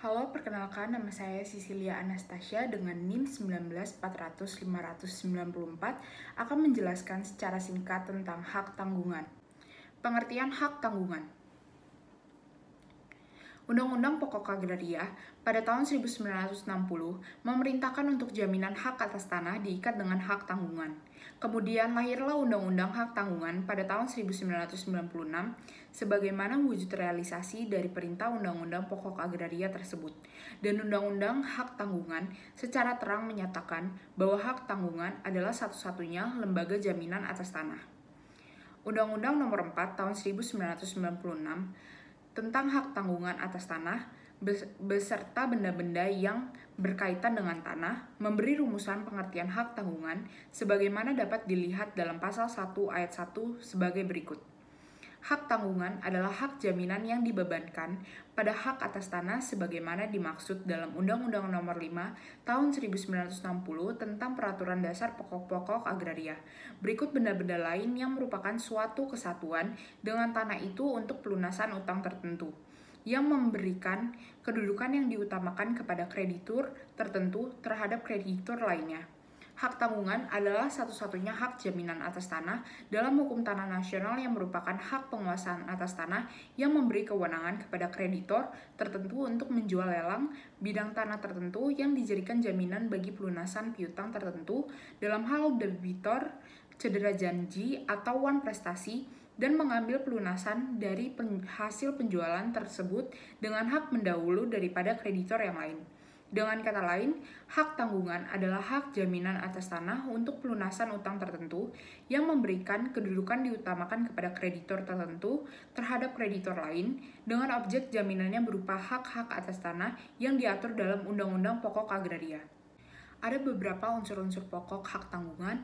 Halo, perkenalkan nama saya Cecilia Anastasia dengan NIM 19400594 akan menjelaskan secara singkat tentang hak tanggungan. Pengertian hak tanggungan. Undang-Undang Pokok Agraria pada tahun 1960 memerintahkan untuk jaminan hak atas tanah diikat dengan hak tanggungan. Kemudian lahirlah Undang-Undang Hak Tanggungan pada tahun 1996 sebagaimana wujud realisasi dari perintah Undang-Undang Pokok Agraria tersebut. Dan Undang-Undang Hak Tanggungan secara terang menyatakan bahwa hak tanggungan adalah satu-satunya lembaga jaminan atas tanah. Undang-Undang Nomor 4 Tahun 1996 tentang hak tanggungan atas tanah beserta benda-benda yang berkaitan dengan tanah memberi rumusan pengertian hak tanggungan sebagaimana dapat dilihat dalam pasal 1 ayat 1 sebagai berikut. Hak tanggungan adalah hak jaminan yang dibebankan pada hak atas tanah sebagaimana dimaksud dalam Undang-Undang Nomor 5 Tahun 1960 tentang Peraturan Dasar Pokok-Pokok Agraria. Berikut benda-benda lain yang merupakan suatu kesatuan dengan tanah itu untuk pelunasan utang tertentu, yang memberikan kedudukan yang diutamakan kepada kreditur tertentu terhadap kreditur lainnya. Hak tanggungan adalah satu-satunya hak jaminan atas tanah dalam hukum tanah nasional yang merupakan hak penguasaan atas tanah yang memberi kewenangan kepada kreditor tertentu untuk menjual lelang bidang tanah tertentu yang dijadikan jaminan bagi pelunasan piutang tertentu dalam hal debitor, cedera janji, atau wan prestasi dan mengambil pelunasan dari hasil penjualan tersebut dengan hak mendahulu daripada kreditor yang lain. Dengan kata lain, hak tanggungan adalah hak jaminan atas tanah untuk pelunasan utang tertentu yang memberikan kedudukan diutamakan kepada kreditor tertentu terhadap kreditor lain dengan objek jaminannya berupa hak-hak atas tanah yang diatur dalam Undang-Undang Pokok Agraria. Ada beberapa unsur-unsur pokok hak tanggungan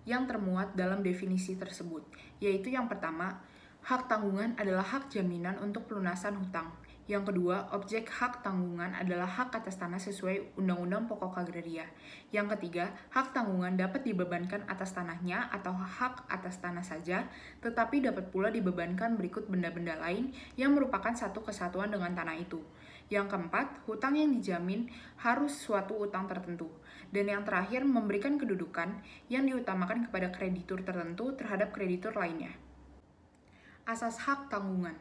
yang termuat dalam definisi tersebut, yaitu yang pertama, hak tanggungan adalah hak jaminan untuk pelunasan hutang. Yang kedua, objek hak tanggungan adalah hak atas tanah sesuai Undang-Undang Pokok Agraria. Yang ketiga, hak tanggungan dapat dibebankan atas tanahnya atau hak atas tanah saja, tetapi dapat pula dibebankan berikut benda-benda lain yang merupakan satu kesatuan dengan tanah itu. Yang keempat, hutang yang dijamin harus suatu utang tertentu. Dan yang terakhir, memberikan kedudukan yang diutamakan kepada kreditur tertentu terhadap kreditur lainnya. Asas hak tanggungan.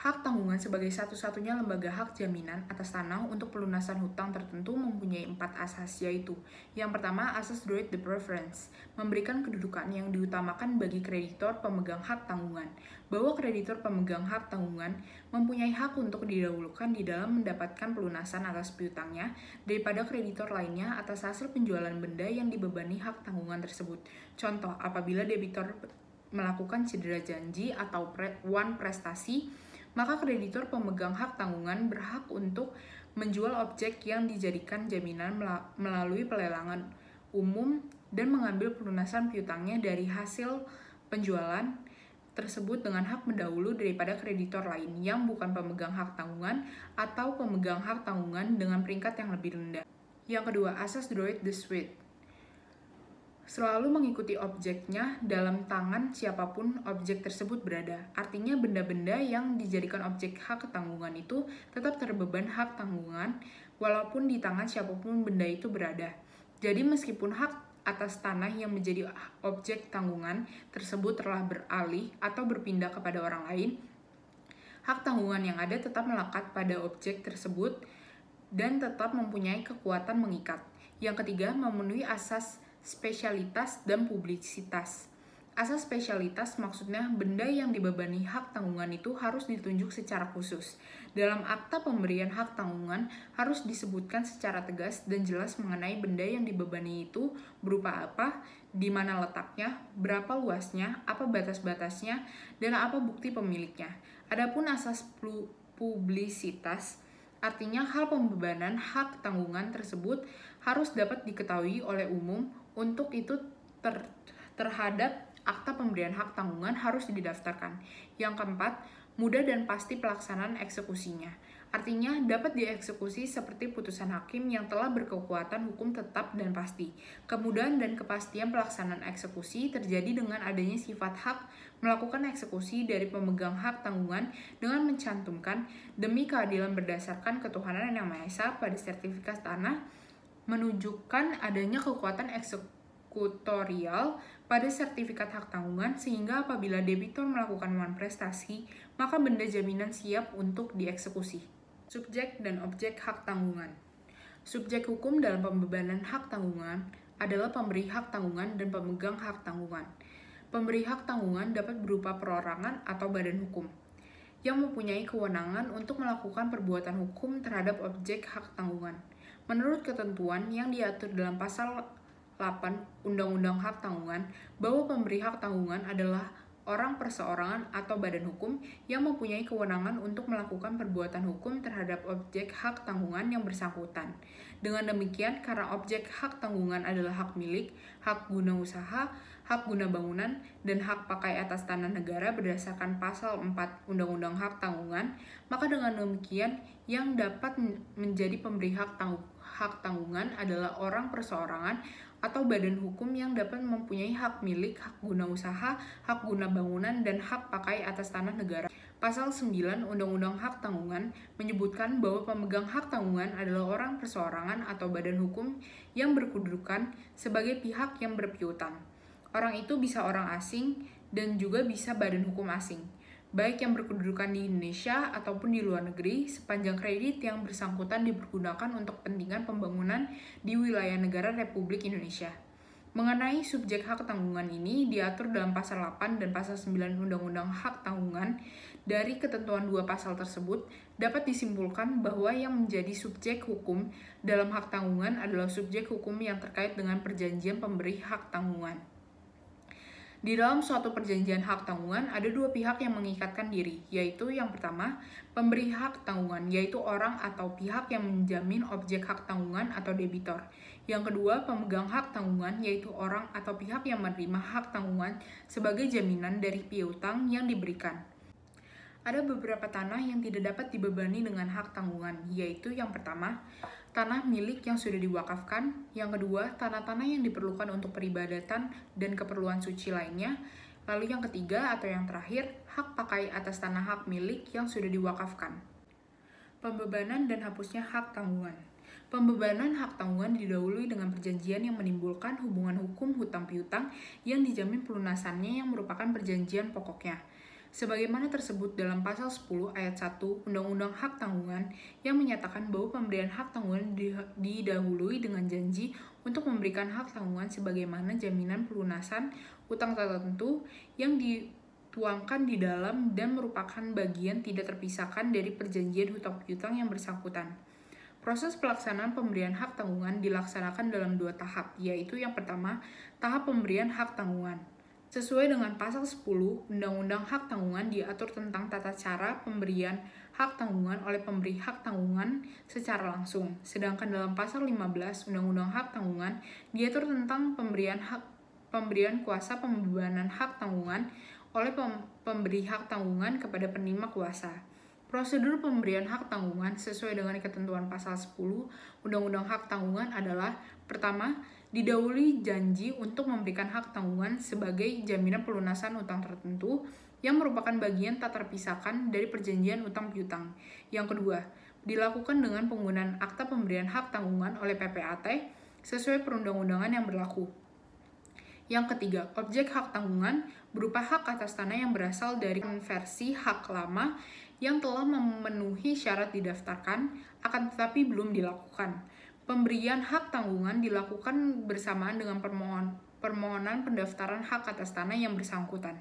Hak tanggungan sebagai satu-satunya lembaga hak jaminan atas tanah untuk pelunasan hutang tertentu mempunyai 4 asas, yaitu yang pertama, asas droit de preference, memberikan kedudukan yang diutamakan bagi kreditor pemegang hak tanggungan, bahwa kreditor pemegang hak tanggungan mempunyai hak untuk didahulukan di dalam mendapatkan pelunasan atas piutangnya daripada kreditor lainnya atas hasil penjualan benda yang dibebani hak tanggungan tersebut. Contoh, apabila debitor melakukan cedera janji atau wan prestasi, maka kreditor pemegang hak tanggungan berhak untuk menjual objek yang dijadikan jaminan melalui pelelangan umum dan mengambil pelunasan piutangnya dari hasil penjualan tersebut dengan hak mendahulu daripada kreditor lain yang bukan pemegang hak tanggungan atau pemegang hak tanggungan dengan peringkat yang lebih rendah. Yang kedua, asas droit de suite, selalu mengikuti objeknya dalam tangan siapapun objek tersebut berada. Artinya benda-benda yang dijadikan objek hak tanggungan itu tetap terbeban hak tanggungan walaupun di tangan siapapun benda itu berada. Jadi meskipun hak atas tanah yang menjadi objek tanggungan tersebut telah beralih atau berpindah kepada orang lain, hak tanggungan yang ada tetap melekat pada objek tersebut dan tetap mempunyai kekuatan mengikat. Yang ketiga, memenuhi asas spesialitas dan publisitas. Asas spesialitas maksudnya benda yang dibebani hak tanggungan itu harus ditunjuk secara khusus. Dalam akta pemberian hak tanggungan harus disebutkan secara tegas dan jelas mengenai benda yang dibebani itu berupa apa, di mana letaknya, berapa luasnya, apa batas-batasnya, dan apa bukti pemiliknya. Adapun asas publisitas artinya hal pembebanan hak tanggungan tersebut harus dapat diketahui oleh umum. Untuk itu terhadap akta pemberian hak tanggungan harus didaftarkan. Yang keempat, Mudah dan pasti pelaksanaan eksekusinya. Artinya, dapat dieksekusi seperti putusan hakim yang telah berkekuatan hukum tetap dan pasti. Kemudahan dan kepastian pelaksanaan eksekusi terjadi dengan adanya sifat hak melakukan eksekusi dari pemegang hak tanggungan dengan mencantumkan demi keadilan berdasarkan ketuhanan yang Maha Esa pada sertifikat tanah, menunjukkan adanya kekuatan eksekutorial pada sertifikat hak tanggungan sehingga apabila debitur melakukan prestasi, maka benda jaminan siap untuk dieksekusi. Subjek dan objek hak tanggungan. Subjek hukum dalam pembebanan hak tanggungan adalah pemberi hak tanggungan dan pemegang hak tanggungan. Pemberi hak tanggungan dapat berupa perorangan atau badan hukum yang mempunyai kewenangan untuk melakukan perbuatan hukum terhadap objek hak tanggungan. Menurut ketentuan yang diatur dalam pasal 8 Undang-Undang Hak Tanggungan, bahwa pemberi hak tanggungan adalah orang perseorangan atau badan hukum yang mempunyai kewenangan untuk melakukan perbuatan hukum terhadap objek hak tanggungan yang bersangkutan. Dengan demikian, karena objek hak tanggungan adalah hak milik, hak guna usaha, hak guna bangunan, dan hak pakai atas tanah negara berdasarkan pasal 4 Undang-Undang Hak Tanggungan, maka dengan demikian yang dapat menjadi pemberi hak tanggungan adalah orang perseorangan atau badan hukum yang dapat mempunyai hak milik, hak guna usaha, hak guna bangunan, dan hak pakai atas tanah negara. Pasal 9 Undang-Undang Hak Tanggungan menyebutkan bahwa pemegang hak tanggungan adalah orang perseorangan atau badan hukum yang berkedudukan sebagai pihak yang berpiutang. Orang itu bisa orang asing dan juga bisa badan hukum asing, baik yang berkedudukan di Indonesia ataupun di luar negeri, sepanjang kredit yang bersangkutan dipergunakan untuk kepentingan pembangunan di wilayah negara Republik Indonesia. Mengenai subjek hak tanggungan ini diatur dalam pasal 8 dan pasal 9 Undang-Undang Hak Tanggungan. Dari ketentuan dua pasal tersebut, dapat disimpulkan bahwa yang menjadi subjek hukum dalam hak tanggungan adalah subjek hukum yang terkait dengan perjanjian pemberi hak tanggungan. Di dalam suatu perjanjian hak tanggungan, ada dua pihak yang mengikatkan diri, yaitu yang pertama, pemberi hak tanggungan, yaitu orang atau pihak yang menjamin objek hak tanggungan atau debitor. Yang kedua, pemegang hak tanggungan, yaitu orang atau pihak yang menerima hak tanggungan sebagai jaminan dari piutang yang diberikan. Ada beberapa tanah yang tidak dapat dibebani dengan hak tanggungan, yaitu yang pertama, tanah milik yang sudah diwakafkan, yang kedua, tanah-tanah yang diperlukan untuk peribadatan dan keperluan suci lainnya, lalu yang ketiga atau yang terakhir, hak pakai atas tanah hak milik yang sudah diwakafkan. Pembebanan dan hapusnya hak tanggungan. Pembebanan hak tanggungan didahului dengan perjanjian yang menimbulkan hubungan hukum hutang piutang yang dijamin pelunasannya yang merupakan perjanjian pokoknya. Sebagaimana tersebut dalam pasal 10 ayat 1 Undang-Undang Hak Tanggungan yang menyatakan bahwa pemberian hak tanggungan didahului dengan janji untuk memberikan hak tanggungan sebagaimana jaminan pelunasan utang tertentu yang dituangkan di dalam dan merupakan bagian tidak terpisahkan dari perjanjian hutang piutang yang bersangkutan. Proses pelaksanaan pemberian hak tanggungan dilaksanakan dalam dua tahap, yaitu yang pertama, tahap pemberian hak tanggungan. Sesuai dengan pasal 10 Undang-Undang Hak Tanggungan diatur tentang tata cara pemberian hak tanggungan oleh pemberi hak tanggungan secara langsung. Sedangkan dalam pasal 15 Undang-Undang Hak Tanggungan diatur tentang pemberian kuasa pembebanan hak tanggungan oleh pemberi hak tanggungan kepada penerima kuasa. Prosedur pemberian hak tanggungan sesuai dengan ketentuan pasal 10 Undang-Undang Hak Tanggungan adalah pertama, didahului janji untuk memberikan hak tanggungan sebagai jaminan pelunasan utang tertentu yang merupakan bagian tak terpisahkan dari perjanjian utang piutang. Yang kedua, dilakukan dengan penggunaan akta pemberian hak tanggungan oleh PPAT sesuai perundang-undangan yang berlaku. Yang ketiga, objek hak tanggungan berupa hak atas tanah yang berasal dari konversi hak lama yang telah memenuhi syarat didaftarkan, akan tetapi belum dilakukan. Pemberian hak tanggungan dilakukan bersamaan dengan permohonan pendaftaran hak atas tanah yang bersangkutan.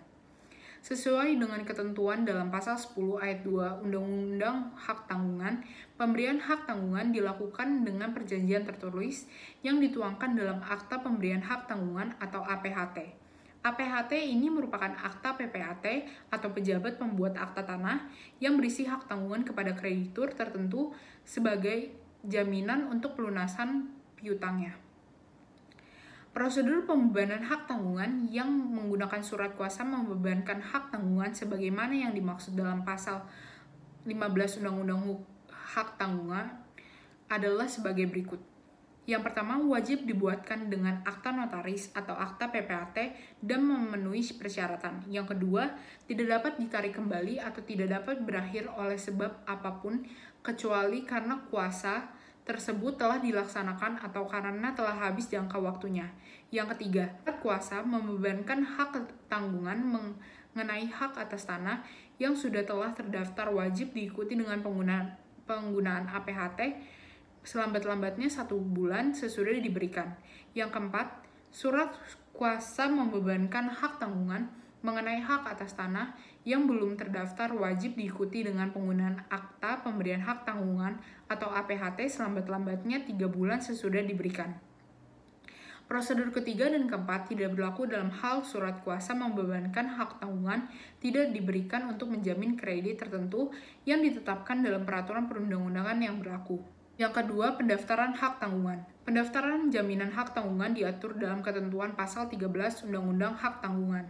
Sesuai dengan ketentuan dalam pasal 10 ayat 2 Undang-Undang Hak Tanggungan, pemberian hak tanggungan dilakukan dengan perjanjian tertulis yang dituangkan dalam Akta Pemberian Hak Tanggungan atau APHT. APHT ini merupakan akta PPAT atau pejabat pembuat akta tanah yang berisi hak tanggungan kepada kreditur tertentu sebagai jaminan untuk pelunasan piutangnya. Prosedur pembebanan hak tanggungan yang menggunakan surat kuasa membebankan hak tanggungan sebagaimana yang dimaksud dalam pasal 15 Undang-Undang Hak Tanggungan adalah sebagai berikut. Yang pertama, wajib dibuatkan dengan akta notaris atau akta PPAT dan memenuhi persyaratan. Yang kedua, tidak dapat ditarik kembali atau tidak dapat berakhir oleh sebab apapun kecuali karena kuasa tersebut telah dilaksanakan atau karena telah habis jangka waktunya. Yang ketiga, kuasa membebankan hak tanggungan mengenai hak atas tanah yang sudah telah terdaftar wajib diikuti dengan penggunaan APHT selambat-lambatnya 1 bulan sesudah diberikan. Yang keempat, surat kuasa membebankan hak tanggungan mengenai hak atas tanah yang belum terdaftar wajib diikuti dengan penggunaan akta pemberian hak tanggungan atau APHT selambat-lambatnya 3 bulan sesudah diberikan. Prosedur ketiga dan keempat tidak berlaku dalam hal surat kuasa membebankan hak tanggungan tidak diberikan untuk menjamin kredit tertentu yang ditetapkan dalam peraturan perundang-undangan yang berlaku. Yang kedua, pendaftaran hak tanggungan. Pendaftaran jaminan hak tanggungan diatur dalam ketentuan pasal 13 Undang-Undang Hak Tanggungan.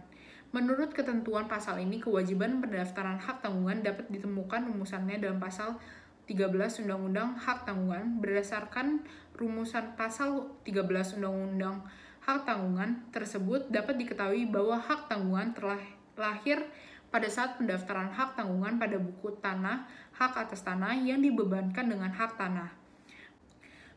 Menurut ketentuan pasal ini, kewajiban pendaftaran hak tanggungan dapat ditemukan rumusannya dalam pasal 13 Undang-Undang Hak Tanggungan. Berdasarkan rumusan pasal 13 Undang-Undang Hak Tanggungan tersebut, dapat diketahui bahwa hak tanggungan telah lahir pada saat pendaftaran hak tanggungan pada buku tanah, hak atas tanah yang dibebankan dengan hak tanah.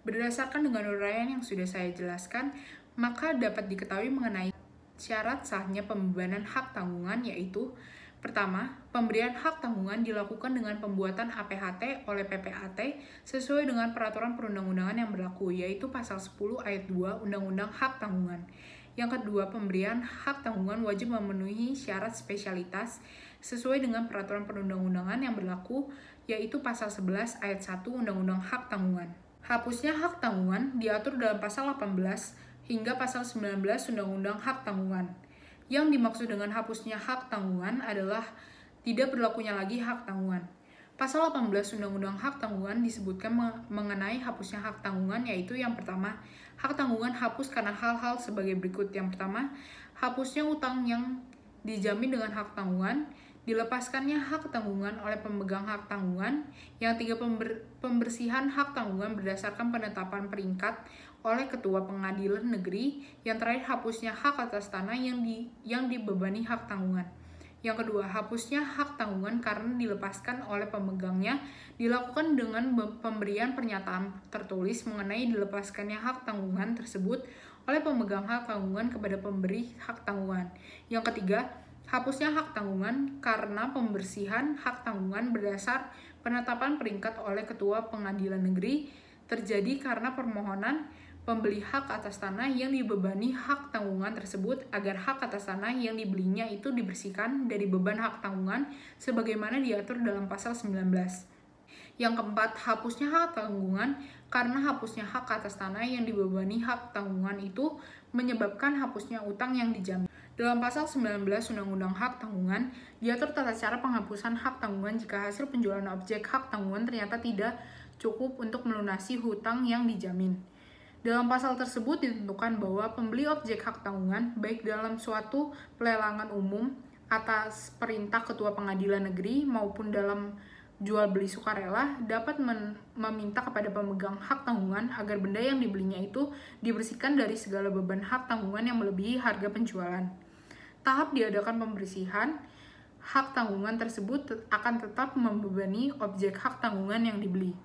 Berdasarkan dengan uraian yang sudah saya jelaskan, maka dapat diketahui mengenai syarat sahnya pembebanan hak tanggungan yaitu: pertama, pemberian hak tanggungan dilakukan dengan pembuatan APHT oleh PPAT sesuai dengan peraturan perundang-undangan yang berlaku, yaitu pasal 10 ayat 2 Undang-Undang Hak Tanggungan. Yang kedua, pemberian hak tanggungan wajib memenuhi syarat spesialitas sesuai dengan peraturan perundang-undangan yang berlaku, yaitu pasal 11 ayat 1 Undang-Undang Hak Tanggungan. Hapusnya hak tanggungan diatur dalam pasal 18 hingga pasal 19 Undang-Undang Hak Tanggungan. Yang dimaksud dengan hapusnya hak tanggungan adalah tidak berlakunya lagi hak tanggungan. Pasal 18 Undang-Undang Hak Tanggungan disebutkan mengenai hapusnya hak tanggungan, yaitu yang pertama, hak tanggungan hapus karena hal-hal sebagai berikut. Yang pertama, hapusnya utang yang dijamin dengan hak tanggungan, dilepaskannya hak tanggungan oleh pemegang hak tanggungan. Yang tiga, pembersihan hak tanggungan berdasarkan penetapan peringkat oleh Ketua Pengadilan Negeri. Yang terakhir, hapusnya hak atas tanah yang dibebani hak tanggungan. Yang kedua, hapusnya hak tanggungan karena dilepaskan oleh pemegangnya dilakukan dengan pemberian pernyataan tertulis mengenai dilepaskannya hak tanggungan tersebut oleh pemegang hak tanggungan kepada pemberi hak tanggungan. Yang ketiga, hapusnya hak tanggungan karena pembersihan hak tanggungan berdasar penetapan peringkat oleh Ketua Pengadilan Negeri terjadi karena permohonan pembeli hak atas tanah yang dibebani hak tanggungan tersebut agar hak atas tanah yang dibelinya itu dibersihkan dari beban hak tanggungan sebagaimana diatur dalam pasal 19. Yang keempat, hapusnya hak tanggungan karena hapusnya hak atas tanah yang dibebani hak tanggungan itu menyebabkan hapusnya utang yang dijamin. Dalam pasal 19 Undang-Undang Hak Tanggungan, diatur tata cara penghapusan hak tanggungan jika hasil penjualan objek hak tanggungan ternyata tidak cukup untuk melunasi hutang yang dijamin. Dalam pasal tersebut ditentukan bahwa pembeli objek hak tanggungan, baik dalam suatu pelelangan umum atas perintah Ketua Pengadilan Negeri maupun dalam jual beli sukarela, dapat meminta kepada pemegang hak tanggungan agar benda yang dibelinya itu dibersihkan dari segala beban hak tanggungan yang melebihi harga penjualan. Tahap diadakan pembersihan hak tanggungan tersebut akan tetap membebani objek hak tanggungan yang dibeli.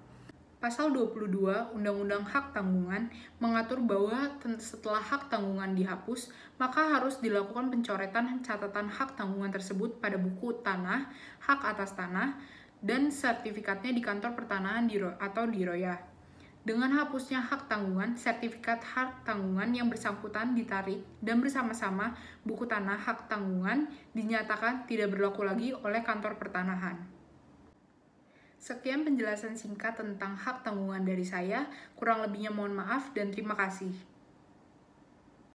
Pasal 22 Undang-Undang Hak Tanggungan mengatur bahwa setelah hak tanggungan dihapus, maka harus dilakukan pencoretan catatan hak tanggungan tersebut pada buku tanah, hak atas tanah, dan sertifikatnya di kantor pertanahan atau di ROYA. Dengan hapusnya hak tanggungan, sertifikat hak tanggungan yang bersangkutan ditarik dan bersama-sama buku tanah hak tanggungan dinyatakan tidak berlaku lagi oleh kantor pertanahan. Sekian penjelasan singkat tentang hak tanggungan dari saya, kurang lebihnya mohon maaf dan terima kasih.